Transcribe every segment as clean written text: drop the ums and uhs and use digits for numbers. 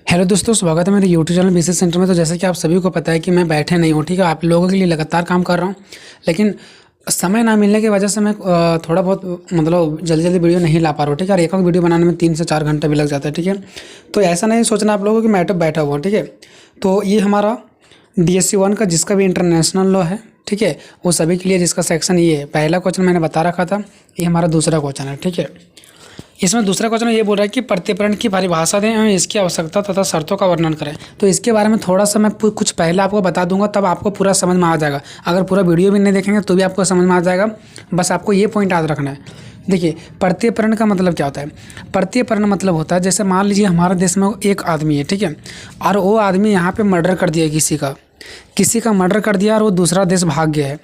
Hello दोस्तों, स्वागत है मेरे यूट्यूब चैनल बिजनेस सेंटर में। तो जैसे कि आप सभी को पता है कि मैं बैठे नहीं हूँ, ठीक है। आप लोगों के लिए लगातार काम कर रहा हूँ, लेकिन समय ना मिलने की वजह से मैं थोड़ा बहुत मतलब जल्दी जल्दी वीडियो नहीं ला पा रहा हूँ, ठीक है। और एक वीडियो बनाने में 3 से 4 घंटे भी लग जाता है, ठीक है। तो ऐसा नहीं सोचना आप लोगों को कि मैं तो बैठा हुआ हूँ, ठीक है। तो ये हमारा DSC 1 का जिसका भी इंटरनेशनल लॉ है, ठीक है, वो सभी के लिए जिसका सेक्शन ये है। पहला क्वेश्चन मैंने बता रखा था, ये हमारा दूसरा क्वेश्चन है, ठीक है। इसमें दूसरा क्वेश्चन ये बोल रहा है कि प्रत्यर्पण की परिभाषा दें एवं इसकी आवश्यकता तथा शर्तों का वर्णन करें। तो इसके बारे में थोड़ा सा मैं कुछ पहले आपको बता दूंगा, तब आपको पूरा समझ में आ जाएगा। अगर पूरा वीडियो भी नहीं देखेंगे तो भी आपको समझ में आ जाएगा। बस आपको ये पॉइंट याद रखना है। देखिए, प्रत्यर्पण का मतलब क्या होता है। प्रत्यर्पण मतलब होता है, जैसे मान लीजिए हमारे देश में एक आदमी है, ठीक है, और वो आदमी यहाँ पर मर्डर कर दिया, किसी का मर्डर कर दिया और वो दूसरा देश भाग गया है,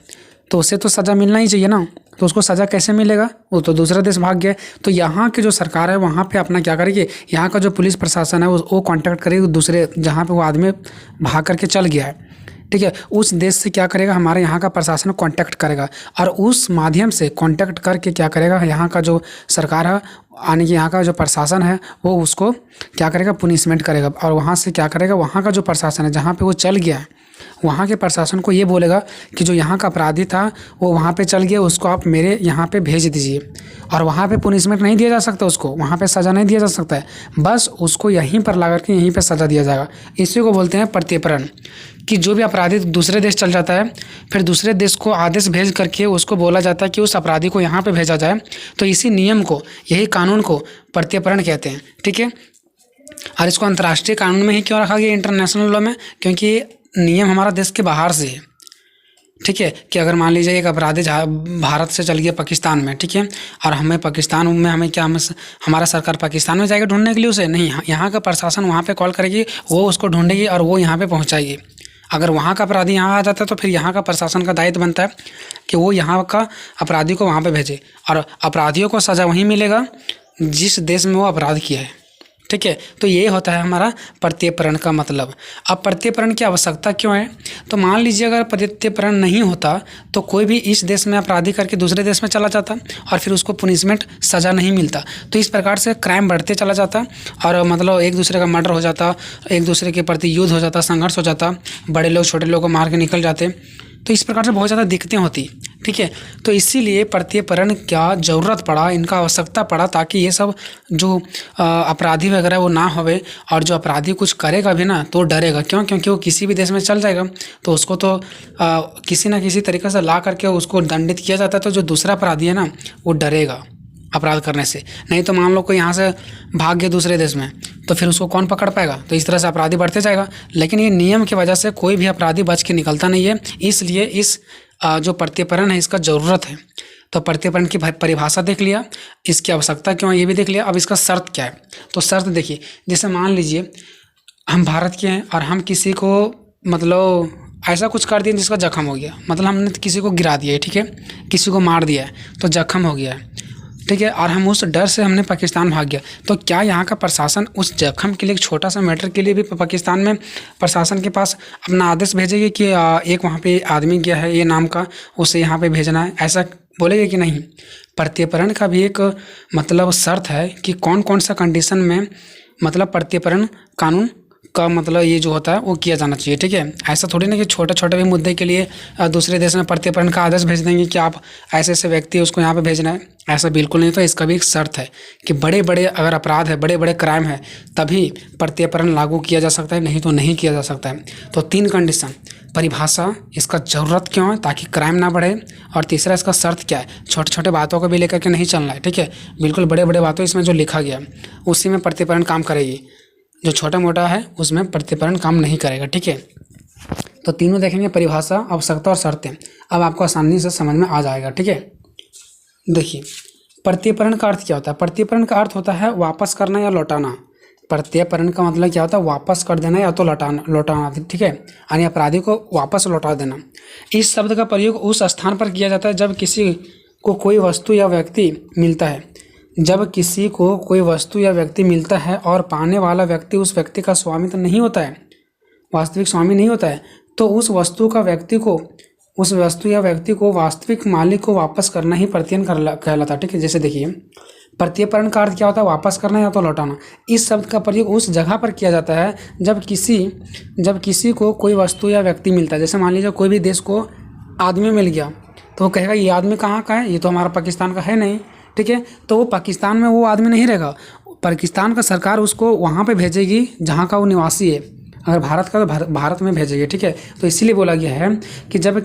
तो उसे तो सज़ा मिलना ही चाहिए ना। तो उसको सज़ा कैसे मिलेगा, वो तो दूसरा देश भाग गया। तो यहाँ की जो सरकार है वहाँ पे अपना क्या करेगी, यहाँ का जो पुलिस प्रशासन है वो कांटेक्ट करेगी दूसरे जहाँ पे वो आदमी भाग करके चल गया है, ठीक है। उस देश से क्या करेगा, हमारे यहाँ का प्रशासन कांटेक्ट करेगा और उस माध्यम से कांटेक्ट करके क्या करेगा, यहाँ का जो सरकार है यानी कि यहाँ का जो प्रशासन है वो उसको क्या करेगा, पनिशमेंट करेगा। और वहाँ से क्या करेगा, वहाँ का जो प्रशासन है जहाँ पे वो चल गया है, वहाँ के प्रशासन को ये बोलेगा कि जो यहाँ का अपराधी था वो वहाँ पे चल गया, उसको आप मेरे यहाँ पे भेज दीजिए। और वहाँ पे पनिशमेंट नहीं दिया जा सकता, उसको वहाँ पे सज़ा नहीं दिया जा सकता है, बस उसको यहीं पर ला करके यहीं पे सज़ा दिया जाएगा। इसी को बोलते हैं प्रत्यर्पण। कि जो भी अपराधी दूसरे देश चल जाता है, फिर दूसरे देश को आदेश भेज करके उसको बोला जाता है कि उस अपराधी को यहाँ पे भेजा जाए। तो इसी नियम को, यही कानून को प्रत्यर्पण कहते हैं, ठीक है। और इसको अंतर्राष्ट्रीय कानून में ही क्यों रखा गया, इंटरनेशनल लॉ में, क्योंकि नियम हमारा देश के बाहर से है, ठीक है। कि अगर मान लीजिए एक अपराधी भारत से चल गया पाकिस्तान में, ठीक है, और हमें पाकिस्तान में हमें क्या हमारा सरकार पाकिस्तान में जाएगा ढूंढने के लिए उसे नहीं, यहाँ का प्रशासन वहाँ पे कॉल करेगी, वो उसको ढूंढेगी और वो यहाँ पे पहुँचाएगी। अगर वहाँ का अपराधी यहाँ आ जाता है तो फिर यहाँ का प्रशासन का दायित्व बनता है कि वो यहाँ का अपराधी को वहाँ पे भेजे, और अपराधियों को सज़ा वहीं मिलेगा जिस देश में वो अपराध किया है, ठीक है। तो ये होता है हमारा प्रत्यर्पण का मतलब। अब प्रत्यर्पण की आवश्यकता क्यों है, तो मान लीजिए अगर प्रत्यर्पण नहीं होता तो कोई भी इस देश में अपराधी करके दूसरे देश में चला जाता और फिर उसको पनिशमेंट सज़ा नहीं मिलता। तो इस प्रकार से क्राइम बढ़ते चला जाता और मतलब एक दूसरे का मर्डर हो जाता, एक दूसरे के प्रति युद्ध हो जाता, संघर्ष हो जाता, बड़े लोग छोटे लोगों को मार के निकल जाते। तो इस प्रकार से बहुत ज़्यादा दिक्कतें होती, ठीक है। तो इसीलिए प्रत्यर्पण क्या ज़रूरत पड़ा, इनका आवश्यकता पड़ा, ताकि ये सब जो अपराधी वगैरह वो ना होवे, और जो अपराधी कुछ करेगा भी ना तो डरेगा। क्यों, क्योंकि वो किसी भी देश में चल जाएगा तो उसको तो किसी ना किसी तरीके से ला करके उसको दंडित किया जाता है। तो जो दूसरा अपराधी है ना वो डरेगा अपराध करने से। नहीं तो मान लो कोई यहाँ से भाग गया दूसरे देश में तो फिर उसको कौन पकड़ पाएगा। तो इस तरह से अपराधी बढ़ते जाएगा। लेकिन ये नियम की वजह से कोई भी अपराधी बच के निकलता नहीं है, इसलिए इस जो प्रत्यर्पण है इसका ज़रूरत है। तो प्रत्यर्पण की परिभाषा देख लिया, इसकी आवश्यकता क्यों है ये भी देख लिया। अब इसका शर्त क्या है, तो शर्त देखिए, जैसे मान लीजिए हम भारत के हैं और हम किसी को मतलब ऐसा कुछ कर दिया जिसका जख्म हो गया, मतलब हमने किसी को गिरा दिया है, ठीक है, किसी को मार दिया है तो जख्म हो गया है, ठीक है, और हम उस डर से हमने पाकिस्तान भाग गया। तो क्या यहाँ का प्रशासन उस जख्म के लिए, एक छोटा सा मैटर के लिए भी पाकिस्तान में प्रशासन के पास अपना आदेश भेजेगी कि एक वहाँ पे आदमी गया है ये नाम का, उसे यहाँ पे भेजना है, ऐसा बोलेगा कि नहीं। प्रत्यर्पण का भी एक मतलब शर्त है कि कौन कौन सा कंडीशन में मतलब प्रत्यर्पण कानून का मतलब ये जो होता है वो किया जाना चाहिए, ठीक है। ऐसा थोड़ी ना कि छोटे छोटे भी मुद्दे के लिए दूसरे देश में प्रत्यर्पण का आदेश भेज देंगे कि आप ऐसे ऐसे व्यक्ति उसको यहाँ पे भेजना है, ऐसा बिल्कुल नहीं। तो इसका भी एक शर्त है कि बड़े बड़े अगर अपराध है, बड़े बड़े क्राइम है, तभी प्रत्यर्पण लागू किया जा सकता है, नहीं तो नहीं किया जा सकता है। तो 3 कंडीशन, परिभाषा, इसका ज़रूरत क्यों है ताकि क्राइम ना बढ़े, और तीसरा इसका शर्त क्या है। छोटे छोटे बातों को भी लेकर के नहीं चलना है, ठीक है, बिल्कुल बड़े बड़े बातों इसमें जो लिखा गया उसी में प्रत्यर्पण काम करेगी, जो छोटा मोटा है उसमें प्रत्यर्पण काम नहीं करेगा, ठीक है। तो तीनों देखेंगे, परिभाषा, आवश्यकता और शर्तें। अब आपको आसानी से समझ में आ जाएगा, ठीक है। देखिए, प्रत्यर्पण का अर्थ क्या होता है। प्रत्यर्पण का अर्थ होता है वापस करना या लौटाना। प्रत्यर्पण का मतलब क्या होता है, वापस कर देना या तो लौटाना, ठीक है, यानी अपराधी को वापस लौटा देना। इस शब्द का प्रयोग उस स्थान पर किया जाता है जब किसी को कोई वस्तु या व्यक्ति मिलता है, जब किसी को कोई वस्तु या व्यक्ति मिलता है और पाने वाला व्यक्ति उस व्यक्ति का स्वामित्व नहीं होता है, वास्तविक स्वामी नहीं होता है, तो उस वस्तु या व्यक्ति को वास्तविक मालिक को वापस करना ही प्रत्यर्पण कहलाता है, ठीक है। जैसे देखिए, प्रत्यर्पण का अर्थ क्या होता है? वापस करना या तो लौटाना। इस शब्द का प्रयोग उस जगह पर किया जाता है जब किसी को कोई वस्तु या व्यक्ति मिलता है। जैसे मान लीजिए कोई भी देश को आदमी मिल गया तो वो कहेगा ये आदमी कहाँ का है, ये तो हमारा पाकिस्तान का है नहीं, ठीक है। तो वो पाकिस्तान में वो आदमी नहीं रहेगा, पाकिस्तान का सरकार उसको वहाँ पे भेजेगी जहाँ का वो निवासी है। अगर भारत का तो भारत में भेजेगी, ठीक है। तो इसीलिए बोला गया है कि जब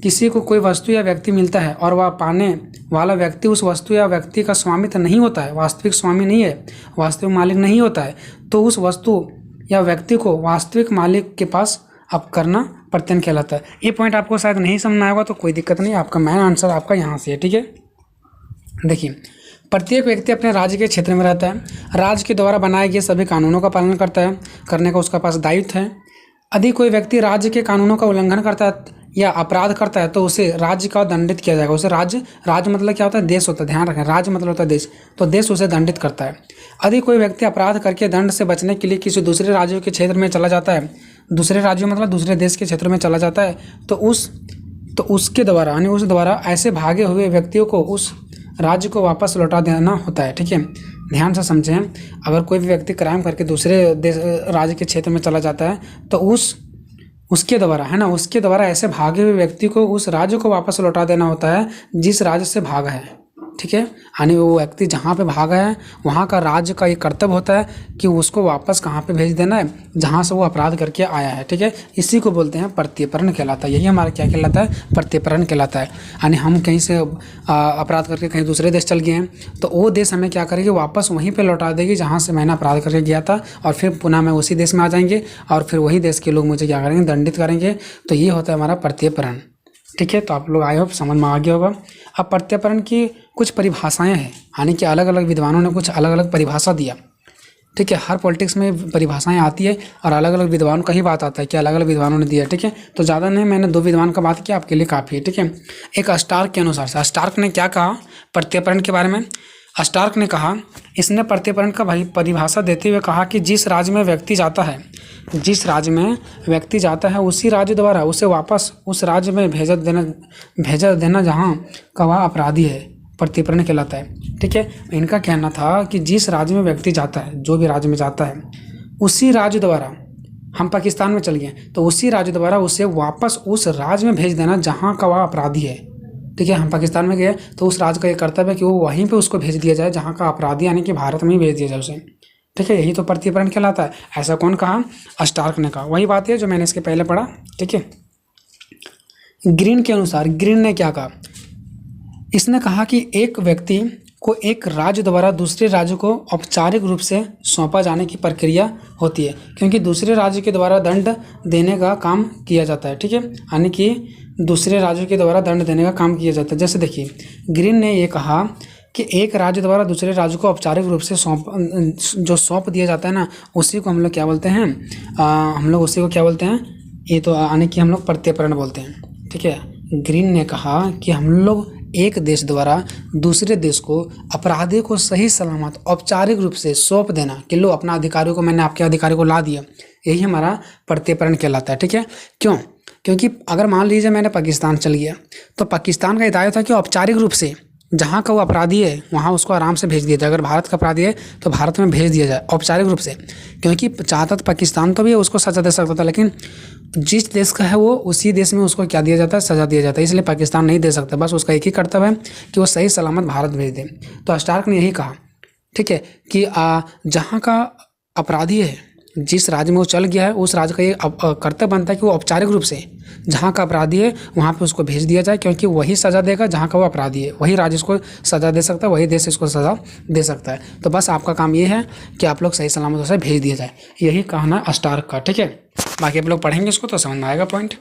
किसी को कोई वस्तु या व्यक्ति मिलता है और वह पाने वाला व्यक्ति उस वस्तु या व्यक्ति का स्वामित्व नहीं होता है, वास्तविक स्वामी नहीं है, वास्तविक मालिक नहीं होता है, तो उस वस्तु या व्यक्ति को वास्तविक मालिक के पास अब करना प्रत्ययन कहलाता है। ये पॉइंट आपको शायद नहीं समझ में आएगा तो कोई दिक्कत नहीं, आपका मेन आंसर आपका यहाँ से है, ठीक है। देखिए, प्रत्येक व्यक्ति अपने राज्य के क्षेत्र में रहता है, राज्य के द्वारा बनाए गए सभी कानूनों का पालन करता है, करने का उसका पास दायित्व है। यदि कोई व्यक्ति राज्य के कानूनों का उल्लंघन करता है या अपराध करता है तो उसे राज्य का दंडित किया जाएगा। उसे राज्य मतलब क्या होता है? देश होता है, ध्यान रखें, राज्य मतलब होता है देश, तो देश उसे दंडित करता है। यदि कोई व्यक्ति अपराध करके दंड से बचने के लिए किसी दूसरे राज्यों के क्षेत्र में चला जाता है, दूसरे राज्यों मतलब दूसरे देश के क्षेत्र में चला जाता है, तो उसके द्वारा ऐसे भागे हुए व्यक्तियों को उस राज्य को वापस लौटा देना होता है, ठीक है। ध्यान से समझें, अगर कोई भी व्यक्ति क्राइम करके दूसरे देश राज्य के क्षेत्र में चला जाता है तो उसके द्वारा ऐसे भागे हुए व्यक्ति को उस राज्य को वापस लौटा देना होता है जिस राज्य से भागा है, ठीक है। यानी वो व्यक्ति जहाँ पे भागा है वहाँ का राज्य का ये कर्तव्य होता है कि उसको वापस कहाँ पे भेज देना है, जहाँ से वो अपराध करके आया है, ठीक है। इसी को बोलते हैं प्रत्यर्पण कहलाता है। यही हमारा क्या कहलाता है? प्रत्यर्पण कहलाता है। यानी हम कहीं से अपराध करके कहीं दूसरे देश चल गए हैं तो वो देश हमें क्या करेगी? वापस वहीं पर लौटा देगी जहाँ से मैंने अपराध करके गया था, और फिर पुनः मैं उसी देश में आ जाएंगे और फिर वही देश के लोग मुझे क्या करेंगे? दंडित करेंगे। तो ये होता है हमारा प्रत्यर्पण, ठीक है। तो आप लोग आई होप समझ में आ गया होगा। अब प्रत्यर्पण की कुछ परिभाषाएं हैं, यानी कि अलग अलग विद्वानों ने कुछ अलग अलग परिभाषा दिया, ठीक है। हर पॉलिटिक्स में परिभाषाएं आती है और अलग अलग विद्वानों का ही बात आता है कि अलग अलग विद्वानों ने दिया, ठीक है। तो ज़्यादा नहीं, मैंने 2 विद्वान का बात किया, आपके लिए काफ़ी है, ठीक है। एक स्टार्क के अनुसार से, स्टार्क ने क्या कहा प्रत्यर्पण के बारे में? स्टार्क ने कहा, इसने प्रत्यर्पण का परिभाषा देते हुए कहा कि जिस राज्य में व्यक्ति जाता है उसी राज्य द्वारा उसे वापस उस राज्य में भेजा देना जहाँ का वह अपराधी है, प्रत्यर्पण कहलाता है, ठीक है। इनका कहना था कि जिस राज्य में व्यक्ति जाता है, जो भी राज्य में जाता है, उसी राज्य द्वारा, हम पाकिस्तान में चल गए तो उसी राज्य द्वारा उसे वापस उस राज्य में भेज देना जहाँ का वह अपराधी है, ठीक है। हम पाकिस्तान में गए तो उस राज्य का ये कर्तव्य है कि वो वहीं पे उसको भेज दिया जाए जहाँ का अपराधी, यानी कि भारत में ही भेज दिया जाए उसे, ठीक है। यही तो प्रत्यर्पण कहलाता है। ऐसा कौन कहा? स्टार्क ने कहा। वही बात है जो मैंने इसके पहले पढ़ा, ठीक है। ग्रीन के अनुसार, ग्रीन ने क्या कहा? इसने कहा कि एक व्यक्ति को एक राज्य द्वारा दूसरे राज्य को औपचारिक रूप से सौंपा जाने की प्रक्रिया होती है, क्योंकि दूसरे राज्य के द्वारा दंड देने का काम किया जाता है, ठीक है। यानी कि दूसरे राज्यों के द्वारा दंड देने का काम किया जाता है। जैसे देखिए, ग्रीन ने ये कहा कि एक राज्य द्वारा दूसरे राज्य को औपचारिक रूप से सौंप दिया जाता है ना, उसी को हम लोग क्या बोलते हैं? उसी को क्या बोलते हैं? ये तो यानी कि हम लोग प्रत्यर्पण बोलते हैं, ठीक है। ग्रीन ने कहा कि हम लोग एक देश द्वारा दूसरे देश को अपराधी को सही सलामत औपचारिक रूप से सौंप देना कि लो अपना अधिकारियों को मैंने आपके अधिकारियों को ला दिया, यही हमारा प्रत्यर्पण कहलाता है, ठीक है। क्यों? क्योंकि अगर मान लीजिए मैंने पाकिस्तान चल गया तो पाकिस्तान का हिदायत था कि औपचारिक रूप से जहाँ का वो अपराधी है वहाँ उसको आराम से भेज दिया जाए। अगर भारत का अपराधी है तो भारत में भेज दिया जाए औपचारिक रूप से, क्योंकि चाहता तो पाकिस्तान तो भी उसको सज़ा दे सकता था, लेकिन जिस देश का है वो उसी देश में उसको क्या दिया जाता है? सज़ा दिया जाता है। इसलिए पाकिस्तान नहीं दे सकता, बस उसका एक ही कर्तव्य है कि वो सही सलामत भारत भेज दे। तो स्टार्क ने यही कहा, ठीक है, कि जहाँ का अपराधी है, जिस राज्य में वो चल गया है उस राज्य का ये कर्तव्य बनता है कि वो औपचारिक रूप से जहाँ का अपराधी है वहाँ पे उसको भेज दिया जाए, क्योंकि वही सज़ा देगा जहाँ का वो अपराधी है, वही राज्य इसको सज़ा दे सकता है, वही देश इसको सज़ा दे सकता है। तो बस आपका काम ये है कि आप लोग सही सलामत उसे भेज दिया जाए, यही कहना है स्टार्क का, ठीक है। बाकी आप लोग पढ़ेंगे इसको तो समझ में आएगा पॉइंट।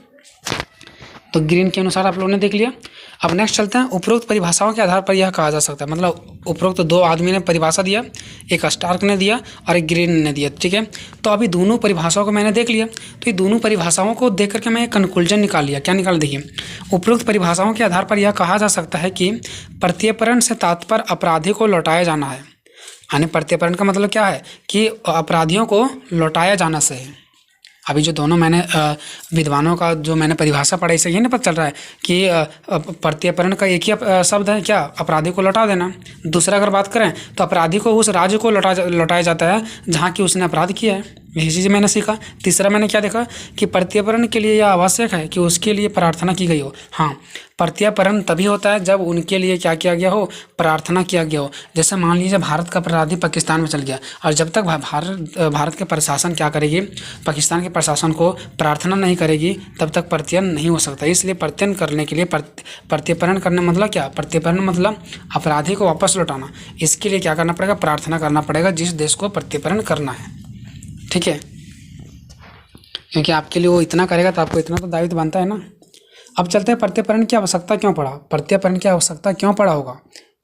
तो ग्रीन के अनुसार आप लोगों ने देख लिया। अब नेक्स्ट चलते हैं, उपरोक्त परिभाषाओं के आधार पर यह कहा जा सकता है, मतलब उपरोक्त 2 आदमी ने परिभाषा दिया, एक स्टार्क ने दिया और एक ग्रीन ने दिया, ठीक है। तो अभी दोनों परिभाषाओं को मैंने देख लिया, तो ये दोनों परिभाषाओं को देख करके मैं एक कंक्लूजन निकाल लिया। क्या निकाल? देखिए, उपरोक्त परिभाषाओं के आधार पर यह कहा जा सकता है कि प्रत्यर्पण से तात्पर्य अपराधी को लौटाया जाना है। यानी प्रत्यर्पण का मतलब क्या है? कि अपराधियों को लौटाया जाना से है, अभी जो दोनों मैंने विद्वानों का जो मैंने परिभाषा पढ़ा, इससे ये नहीं पता चल रहा है कि प्रत्यर्पण का एक ही शब्द है क्या, अपराधी को लौटा देना। दूसरा अगर बात करें तो अपराधी को उस राज्य को लौटाया जाता है जहाँ की उसने अपराध किया है, यही चीज़ मैंने सीखा। तीसरा मैंने क्या देखा कि प्रत्यर्पण के लिए यह आवश्यक है कि उसके लिए प्रार्थना की गई हो। हाँ, प्रत्यर्पण तभी होता है जब उनके लिए क्या किया गया हो, प्रार्थना किया गया हो। जैसे मान लीजिए भारत का अपराधी पाकिस्तान में चल गया, और जब तक भारत के प्रशासन क्या करेगी, पाकिस्तान के प्रशासन को प्रार्थना नहीं करेगी, तब तक प्रत्यर्पण नहीं हो सकता। इसलिए प्रत्यर्पण करने के लिए प्रत्यर्पण करने मतलब क्या, प्रत्यर्पण मतलब अपराधी को वापस लौटाना। इसके लिए क्या करना पड़ेगा, प्रार्थना करना पड़ेगा जिस देश को प्रत्यर्पण करना है, ठीक है। क्योंकि आपके लिए वो इतना करेगा तो आपको इतना तो दायित्व बनता है ना। अब चलते हैं प्रत्यर्पण की आवश्यकता क्यों पड़ा। प्रत्यर्पण की आवश्यकता क्यों पड़ा होगा,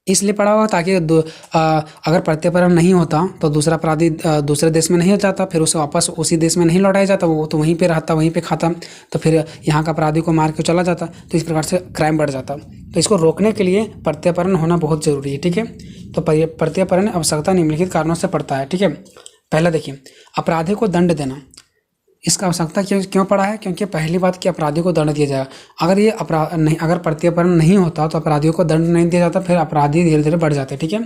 इसलिए पड़ा होगा ताकि अगर प्रत्यर्पण नहीं होता तो दूसरा अपराधी दूसरे देश में नहीं जाता, फिर उसे वापस उसी देश में नहीं लौटाया जाता, वो तो वहीं पे रहता, वहीं पे खाता, तो फिर यहाँ का अपराधी को मार के चला जाता, तो इस प्रकार से क्राइम बढ़ जाता। तो इसको रोकने के लिए प्रत्यर्पण होना बहुत ज़रूरी है, ठीक है। तो प्रत्यर्पण आवश्यकता निम्नलिखित कारणों से पड़ता है, ठीक है। पहला देखिए, अपराधी को दंड देना, इसका आवश्यकता क्यों पड़ा है, क्योंकि पहली बात कि अपराधी को दंड दिया जाएगा। अगर ये अपराध नहीं, अगर प्रत्यर्पण नहीं होता तो अपराधियों को दंड नहीं दिया जाता, फिर अपराधी धीरे धीरे बढ़ जाते, ठीक है।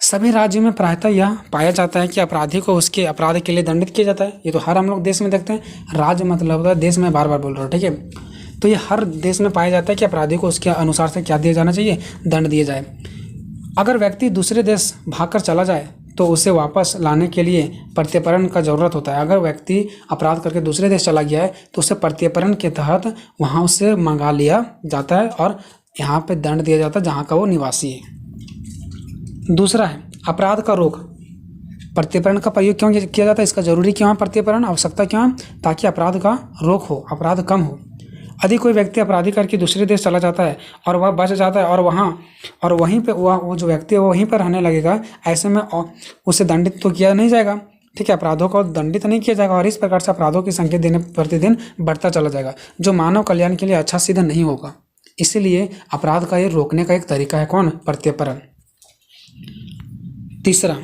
सभी राज्यों में प्रायतः यह पाया जाता है कि अपराधी को उसके अपराध के लिए दंडित किया जाता है। ये तो हर हम लोग देश में देखते हैं, राज्य मतलब होता है देश में, बार बार बोल रहा हूँ, ठीक है। तो ये हर देश में पाया जाता है कि अपराधी को उसके अनुसार से क्या दिया जाना चाहिए, दंड दिया जाए। अगर व्यक्ति दूसरे देश भागकर चला जाए तो उसे वापस लाने के लिए प्रत्यर्पण का ज़रूरत होता है। अगर व्यक्ति अपराध करके दूसरे देश चला गया है तो उसे प्रत्यर्पण के तहत वहाँ उससे मंगा लिया जाता है और यहाँ पे दंड दिया जाता है जहाँ का वो निवासी है। दूसरा है अपराध का रोक। प्रत्यर्पण का प्रयोग क्यों किया जाता है, इसका जरूरी क्यों है प्रत्यर्पण, आवश्यकता क्यों है, ताकि अपराध का रोक हो, अपराध कम हो। यदि कोई व्यक्ति अपराधी करके दूसरे देश चला जाता है और वह बच जाता है और वहीं पे वो जो व्यक्ति है वो वहीं पर रहने लगेगा, ऐसे में उसे दंडित तो किया नहीं जाएगा, ठीक है, अपराधों को दंडित नहीं किया जाएगा, और इस प्रकार से अपराधों की संख्या दिन प्रतिदिन बढ़ता चला जाएगा, जो मानव कल्याण के लिए अच्छा सिद्ध नहीं होगा। इसीलिए अपराध का ये रोकने का एक तरीका है कौन, प्रत्यर्पण। तीसरा,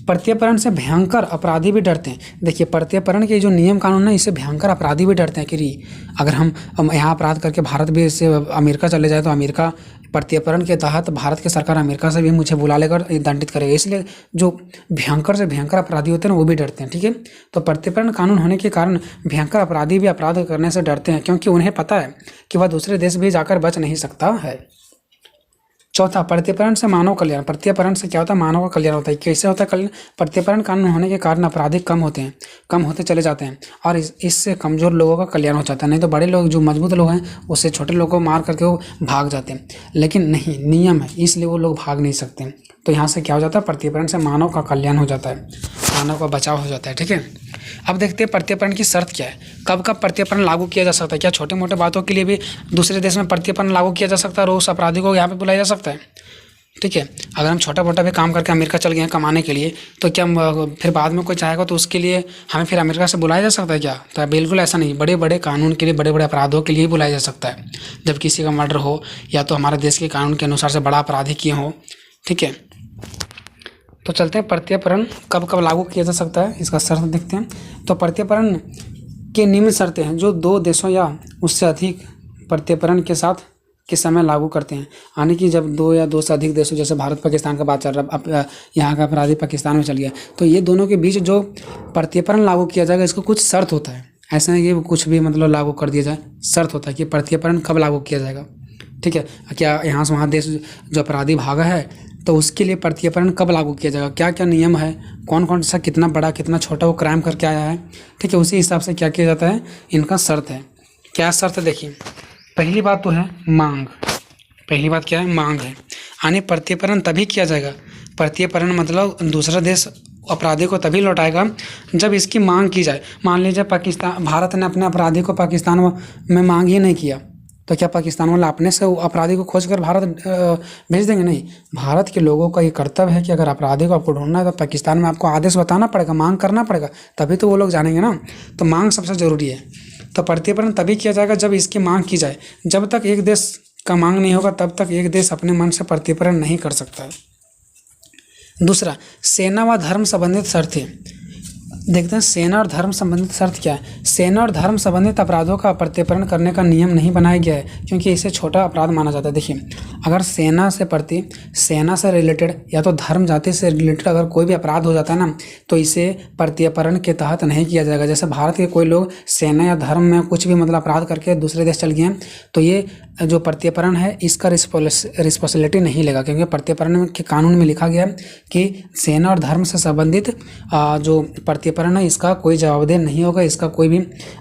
प्रत्यर्पण से भयंकर अपराधी भी डरते हैं। देखिए, प्रत्यर्पण के जो नियम कानून है इससे भयंकर अपराधी भी डरते हैं कि अगर हम यहाँ अपराध करके भारत भी से अमेरिका चले जाए तो अमेरिका प्रत्यर्पण के तहत भारत की सरकार अमेरिका से भी मुझे बुला लेकर दंडित करेगा। इसलिए जो भयंकर से भयंकर अपराधी होते हैं वो भी डरते हैं, ठीक है। तो प्रत्यर्पण कानून होने के कारण भयंकर अपराधी भी अपराध करने से डरते हैं, क्योंकि उन्हें पता है कि वह दूसरे देश भी जाकर बच नहीं सकता है। चौथा, प्रत्यर्पण से मानव कल्याण। प्रत्यर्पण से क्या होता है, मानव का कल्याण होता है। कैसे होता है कल्याण, प्रत्यर्पण कानून होने के कारण अपराधी कम होते चले जाते हैं और इससे कमजोर लोगों का कल्याण हो जाता है। नहीं तो बड़े लोग जो मजबूत लोग हैं उससे छोटे लोगों को मार करके वो भाग जाते हैं, लेकिन नहीं, नियम है इसलिए वो लोग भाग नहीं सकते। तो यहाँ से क्या हो जाता है, प्रत्यर्पण से मानव का कल्याण हो जाता है, मानव का बचाव हो जाता है, ठीक है। अब देखते हैं प्रत्यर्पण की शर्त क्या है, कब कब प्रत्यर्पण लागू किया जा सकता है। क्या छोटे मोटे बातों के लिए भी दूसरे देश में प्रत्यर्पण लागू किया जा सकता है और उस अपराधी को यहाँ पे बुलाया जा सकता है, ठीक है। अगर हम छोटा मोटा भी काम करके अमेरिका चल गए हैं कमाने के लिए, तो क्या फिर बाद में कोई चाहेगा तो उसके लिए हमें फिर अमेरिका से बुलाया जा सकता है क्या, तो बिल्कुल ऐसा नहीं। बड़े बड़े कानून के लिए, बड़े बड़े अपराधों के लिए बुलाया जा सकता है, जब किसी का मर्डर हो या तो हमारे देश के कानून के अनुसार से बड़ा अपराधी किए हों, ठीक है। तो चलते हैं प्रत्यर्पण कब कब लागू किया जा सकता है, इसका शर्त देखते हैं। तो प्रत्यर्पण के निम्न शर्तें हैं जो दो देशों या उससे अधिक प्रत्यर्पण के समय लागू करते हैं। यानी कि जब दो या दो से अधिक देशों, जैसे भारत पाकिस्तान का बात चल रहा है, अब यहाँ का अपराधी पाकिस्तान में चल गया, तो ये दोनों के बीच जो प्रत्यर्पण लागू किया जाएगा इसको कुछ शर्त होता है। ऐसा नहीं कि कुछ भी मतलब लागू कर दिया जाए, शर्त होता है कि प्रत्यर्पण कब लागू किया जाएगा, ठीक है। क्या यहाँ से वहाँ देश जो अपराधी भागा है तो उसके लिए प्रत्यर्पण कब लागू किया जाएगा, क्या क्या नियम है, कौन कौन सा कितना बड़ा कितना छोटा वो क्राइम करके आया है, ठीक है। उसी हिसाब से क्या किया जाता है, इनका शर्त है। क्या शर्त है, देखिए, पहली बात तो है मांग। पहली बात क्या है, मांग है। यानी प्रत्यर्पण तभी किया जाएगा, प्रत्यर्पण मतलब दूसरा देश अपराधी को तभी लौटाएगा जब इसकी मांग की जाए। मान लीजिए भारत ने अपने अपराधी को पाकिस्तान में मांग ही नहीं किया, तो क्या पाकिस्तान वाले अपने से अपराधी को खोज कर भारत भेज देंगे, नहीं। भारत के लोगों का ये कर्तव्य है कि अगर अपराधी को आपको ढूंढना है तो पाकिस्तान में आपको आदेश बताना पड़ेगा, मांग करना पड़ेगा, तभी तो वो लोग जानेंगे ना। तो मांग सबसे ज़रूरी है। तो प्रत्यर्पण तभी किया जाएगा जब इसकी मांग की जाए। जब तक एक देश का मांग नहीं होगा तब तक एक देश अपने मन से प्रत्यर्पण नहीं कर सकता है। दूसरा, सेना व धर्म संबंधित शर्तें। देखते हैं सेना और धर्म संबंधित शर्त क्या है। सेना और धर्म संबंधित अपराधों का प्रत्यर्पण करने का नियम नहीं बनाया गया है क्योंकि इसे छोटा अपराध माना जाता है। देखिए, अगर सेना से रिलेटेड या तो धर्म जाति से रिलेटेड अगर कोई भी अपराध हो जाता है ना, तो इसे प्रत्यर्पण के तहत नहीं किया जाएगा। जैसे भारत के कोई लोग सेना या धर्म में कुछ भी मतलब अपराध करके दूसरे देश चल गए हैं, तो ये जो प्रत्यर्पण है इसका रिस्पॉन्सिबिलिटी नहीं लेगा, क्योंकि प्रत्यर्पण के कानून में लिखा गया है कि सेना और धर्म से संबंधित जो प्रत्यर्पण है इसका कोई जवाबदेह नहीं होगा, इसका कोई भी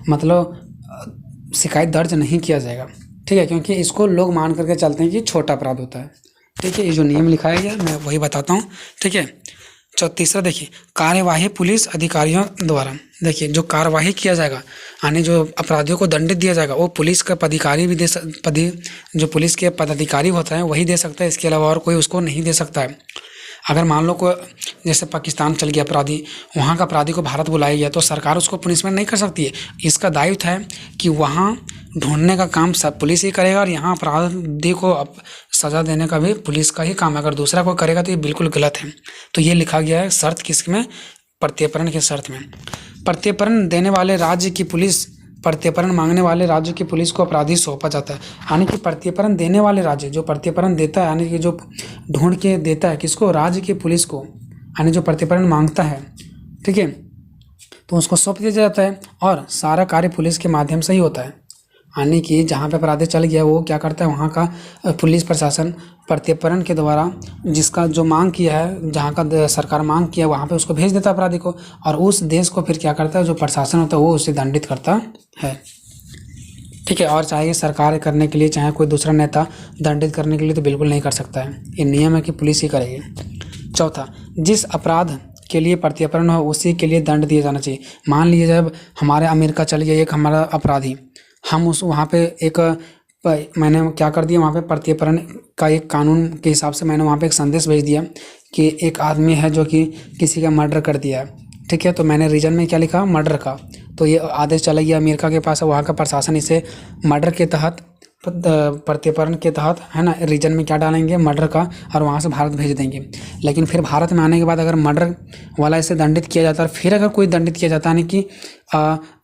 मतलब शिकायत दर्ज नहीं किया जाएगा। ठीक है, क्योंकि इसको लोग मान करके चलते हैं कि छोटा अपराध होता है। ठीक है, ये जो नियम लिखाया गया मैं वही बताता हूँ। ठीक है, तीसरा देखिए, कार्यवाही पुलिस अधिकारियों द्वारा। देखिए, जो कार्यवाही किया जाएगा यानी जो अपराधियों को दंडित दिया जाएगा वो पुलिस का पदाधिकारी भी जो पुलिस के पदाधिकारी होता है वही दे सकता है, इसके अलावा और कोई उसको नहीं दे सकता है। अगर मान लो को जैसे पाकिस्तान चल गया अपराधी, वहाँ का अपराधी को भारत बुलाया गया तो सरकार उसको पनिशमेंट नहीं कर सकती है। इसका दायित्व है कि वहाँ ढूंढने का काम सब पुलिस ही करेगा और यहाँ अपराधी को सज़ा देने का भी पुलिस का ही काम है। अगर दूसरा कोई करेगा तो ये बिल्कुल गलत है। तो ये लिखा गया है शर्त किसमें, प्रत्यर्पण की शर्त में। प्रत्यर्पण देने वाले राज्य की पुलिस, प्रत्यर्पण मांगने वाले राज्य की पुलिस को अपराधी सौंपा जाता है। यानी कि प्रत्यर्पण देने वाले राज्य जो प्रत्यर्पण देता है यानी कि जो ढूंढ के देता है किसको, राज्य की पुलिस को, यानी जो प्रत्यर्पण मांगता है। ठीक है, तो उसको सौंप दिया जाता है और सारा कार्य पुलिस के माध्यम से ही होता है। यानी कि जहाँ पे अपराधी चल गया वो क्या करता है, वहाँ का पुलिस प्रशासन प्रत्यर्पण के द्वारा जिसका जो मांग किया है, जहाँ का सरकार मांग किया है वहाँ पे उसको भेज देता है अपराधी को, और उस देश को फिर क्या करता है, जो प्रशासन होता है वो उसे दंडित करता है। ठीक है, और चाहे सरकार करने के लिए चाहे कोई दूसरा नेता दंडित करने के लिए तो बिल्कुल नहीं कर सकता है, ये नियम है कि पुलिस ही करेगी। चौथा, जिस अपराध के लिए प्रत्यर्पण हो उसी के लिए दंड दिया जाना चाहिए। मान लीजिए जब हमारे अमेरिका चल गया एक हमारा अपराधी, हम उस वहाँ पे मैंने क्या कर दिया, वहाँ पे प्रत्यर्पण का एक कानून के हिसाब से मैंने वहाँ पे एक संदेश भेज दिया कि एक आदमी है जो कि किसी का मर्डर कर दिया है। ठीक है, तो मैंने रीजन में क्या लिखा, मर्डर का, तो ये आदेश चला गया अमेरिका के पास, वहाँ का प्रशासन इसे मर्डर के तहत प्रत्यर्पण के तहत है ना रीजन में क्या डालेंगे, मर्डर का, और वहाँ से भारत भेज देंगे। लेकिन फिर भारत में आने के बाद अगर मर्डर वाला इसे दंडित किया जाता है, फिर अगर कोई दंडित किया जाता है यानी कि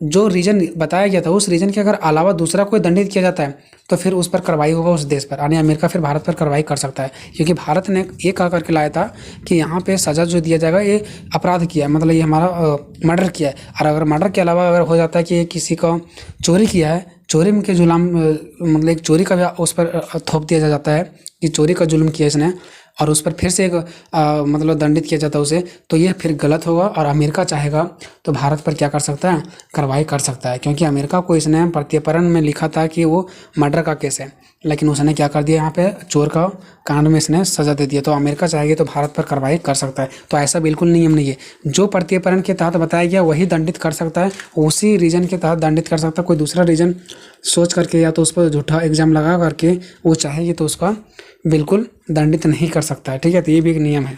जो रीजन बताया गया था उस रीजन के अगर अलावा दूसरा कोई दंडित किया जाता है तो फिर उस पर कार्रवाई होगा उस देश पर, यानी अमेरिका फिर भारत पर कार्रवाई कर सकता है। क्योंकि भारत ने ये कहा करके लाया था कि यहाँ पे सज़ा जो दिया जाएगा ये अपराध किया है, मतलब ये हमारा मर्डर किया है। और अगर मर्डर के अलावा अगर हो जाता है कि किसी का चोरी किया है, चोरी के जुल्म मतलब एक चोरी का भी उस पर थोप दिया जाता है कि चोरी का जुल्म किया इसने, और उस पर फिर से एक मतलब दंडित किया जाता है उसे, तो ये फिर गलत होगा। और अमेरिका चाहेगा तो भारत पर क्या कर सकता है, कार्रवाई कर सकता है। क्योंकि अमेरिका को इसने प्रत्यर्पण में लिखा था कि वो मर्डर का केस है, लेकिन उसने क्या कर दिया, यहाँ पे चोर का कांड में इसने सजा दे दिया। तो अमेरिका चाहेगी तो भारत पर कार्रवाई कर सकता है। तो ऐसा बिल्कुल नियम नहीं है, जो प्रत्यर्पण के तहत बताया गया वही दंडित कर सकता है, उसी रीजन के तहत दंडित कर सकता है। कोई दूसरा रीजन सोच करके या तो उस पर झूठा एग्जाम लगा करके वो चाहेगी तो उसका बिल्कुल दंडित नहीं कर सकता है। ठीक है, तो ये भी एक नियम है।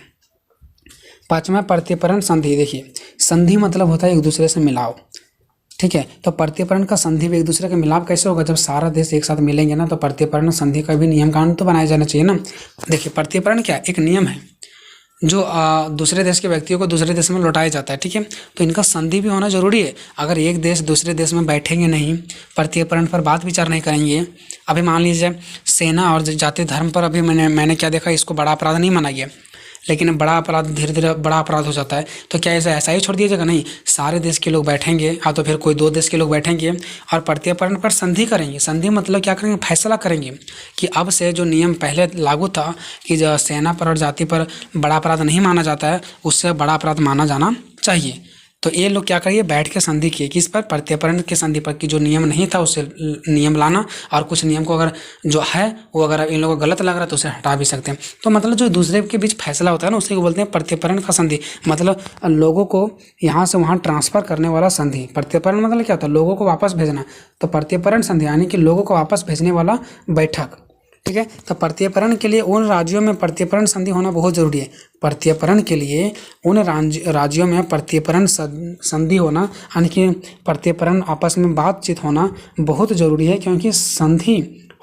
पांचवा, प्रत्यर्पण संधि। देखिए, संधि मतलब होता है एक दूसरे से मिलाव। ठीक है, तो प्रत्यर्पण का संधि भी एक दूसरे का मिलाप कैसे होगा, जब सारा देश एक साथ मिलेंगे ना, तो प्रत्यर्पण संधि का भी नियम कानून तो बनाया जाना चाहिए ना। देखिए, प्रत्यर्पण क्या एक नियम है जो दूसरे देश के व्यक्तियों को दूसरे देश में लौटाया जाता है। ठीक है, तो इनका संधि भी होना जरूरी है। अगर एक देश दूसरे देश में बैठेंगे नहीं, प्रत्यर्पण पर बात विचार नहीं करेंगे, अभी मान लीजिए सेना और जाति धर्म पर अभी मैंने क्या देखा, इसको बड़ा अपराध नहीं माना गया, लेकिन बड़ा अपराध धीरे धीरे बड़ा अपराध हो जाता है। तो क्या ऐसा ही छोड़ दिया जाएगा, नहीं, सारे देश के लोग बैठेंगे या तो फिर कोई दो देश के लोग बैठेंगे और प्रत्यर्पण पर संधि करेंगे। संधि मतलब क्या करेंगे, फैसला करेंगे कि अब से जो नियम पहले लागू था कि जो सेना पर और जाति पर बड़ा अपराध नहीं माना जाता है, उससे बड़ा अपराध माना जाना चाहिए। तो ये लोग क्या करिए, बैठ के संधि किए किस पर, प्रत्यर्पण के संधि पर, कि जो नियम नहीं था उससे नियम लाना, और कुछ नियम को अगर जो है वो अगर इन लोगों को गलत लग रहा है तो उसे हटा भी सकते हैं। तो मतलब जो दूसरे के बीच फैसला होता है ना, उसे को बोलते हैं प्रत्यर्पण का संधि। मतलब लोगों को यहाँ से वहाँ ट्रांसफर करने वाला संधि। प्रत्यर्पण मतलब क्या होता है, लोगों को वापस भेजना। तो प्रत्यर्पण संधि यानी कि लोगों को वापस भेजने वाला बैठक। ठीक है, तो प्रत्यर्पण के लिए उन राज्यों में प्रत्यर्पण संधि होना बहुत जरूरी है। प्रत्यर्पण के लिए उन राज्यों में प्रत्यर्पण संधि होना यानी कि प्रत्यर्पण आपस में बातचीत होना बहुत जरूरी है, क्योंकि संधि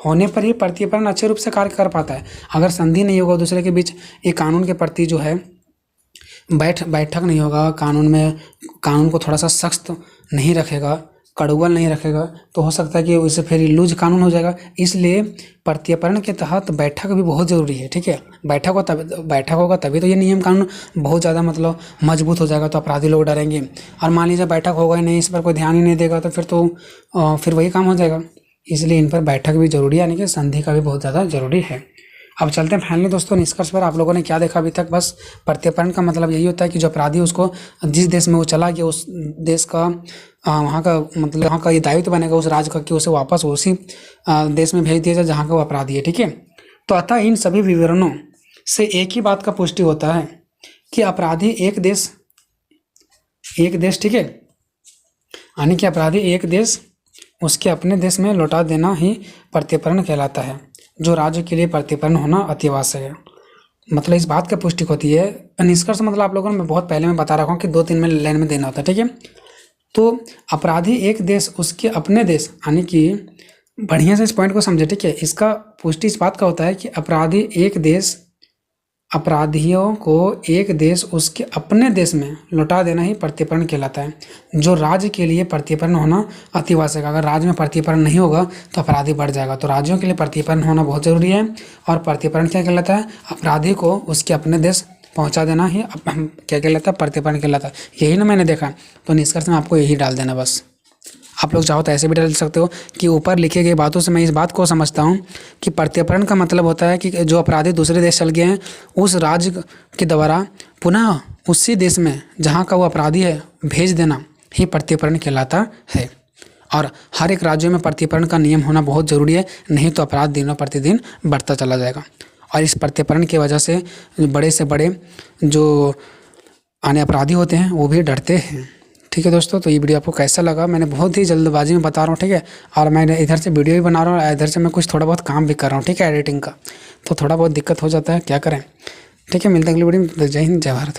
होने पर ही प्रत्यर्पण अच्छे रूप से कार्य कर पाता है। अगर संधि नहीं होगा दूसरे के बीच, एक कानून के प्रति जो है बैठक नहीं होगा, कानून को थोड़ा सा सख्त नहीं रखेगा, कड़ुअल नहीं रखेगा, तो हो सकता है कि उससे फिर लूज कानून हो जाएगा। इसलिए प्रत्यर्पण के तहत बैठक भी बहुत ज़रूरी है, ठीक है। बैठक होगा तभी तो ये नियम कानून बहुत ज़्यादा मतलब मजबूत हो जाएगा, तो अपराधी लोग डरेंगे। और मान लीजिए बैठक होगा ही नहीं, इस पर कोई ध्यान ही नहीं देगा, तो फिर वही काम हो जाएगा। इसलिए इन पर बैठक भी जरूरी है, यानी कि संधि का भी बहुत ज़्यादा जरूरी है। अब चलते हैं फाइनली दोस्तों निष्कर्ष पर। आप लोगों ने क्या देखा अभी तक? बस प्रत्यर्पण का मतलब यही होता है कि जो अपराधी उसको जिस देश में वो चला गया, उस देश का वहाँ का मतलब वहाँ का ये दायित्व बनेगा उस राज्य का कि उसे वापस उसी देश में भेज दिया जाए जहाँ का वो अपराधी है, ठीक है। तो अतः इन सभी विवरणों से एक ही बात का पुष्टि होता है कि अपराधी एक देश, ठीक है, यानी कि अपराधी एक देश उसके अपने देश में लौटा देना ही प्रत्यर्पण कहलाता है, जो राज्य के लिए प्रत्यर्पण होना अति आवश्यक है। मतलब इस बात की पुष्टि होती है। निष्कर्ष मतलब आप लोगों ने मैं बहुत पहले में बता रखा हूँ कि 2-3 में लाइन में देना होता है, ठीक है। तो अपराधी एक देश उसके अपने देश, यानी कि बढ़िया से इस पॉइंट को समझे, ठीक है। इसका पुष्टि इस बात का होता है कि अपराधियों को एक देश उसके अपने देश में लौटा देना ही प्रत्यर्पण कहलाता है, जो राज्य के लिए प्रत्यर्पण होना अति आवश्यक है। अगर राज्य में प्रत्यर्पण नहीं होगा तो अपराधी बढ़ जाएगा, तो राज्यों के लिए प्रत्यर्पण होना बहुत जरूरी है। और प्रत्यर्पण क्या कहलाता है? अपराधी को उसके अपने देश पहुंचा देना ही क्या कहलाता है? प्रत्यर्पण कहलाता है। यही ना मैंने देखा, तो निष्कर्ष में आपको यही डाल देना बस। आप लोग चाहो तो ऐसे भी डाल सकते हो कि ऊपर लिखे गए बातों से मैं इस बात को समझता हूँ कि प्रत्यर्पण का मतलब होता है कि जो अपराधी दूसरे देश चल गए हैं, उस राज्य के द्वारा पुनः उसी देश में जहाँ का वो अपराधी है भेज देना ही प्रत्यर्पण कहलाता है। और हर एक राज्य में प्रत्यर्पण का नियम होना बहुत ज़रूरी है, नहीं तो अपराध दिनों प्रतिदिन बढ़ता चला जाएगा। और इस प्रत्यर्पण की वजह से बड़े से बड़े जो आने अपराधी होते हैं वो भी डरते हैं, ठीक है दोस्तों। तो ये वीडियो आपको कैसा लगा? मैंने बहुत ही जल्दबाजी में बता रहा हूँ, ठीक है। और मैं इधर से वीडियो भी बना रहा हूँ और इधर से मैं कुछ थोड़ा बहुत काम भी कर रहा हूँ, ठीक है, एडिटिंग का, तो थोड़ा बहुत दिक्कत हो जाता है, क्या करें, ठीक है। मिलते हैं अगली वीडियो में। जय हिंद, जय भारत।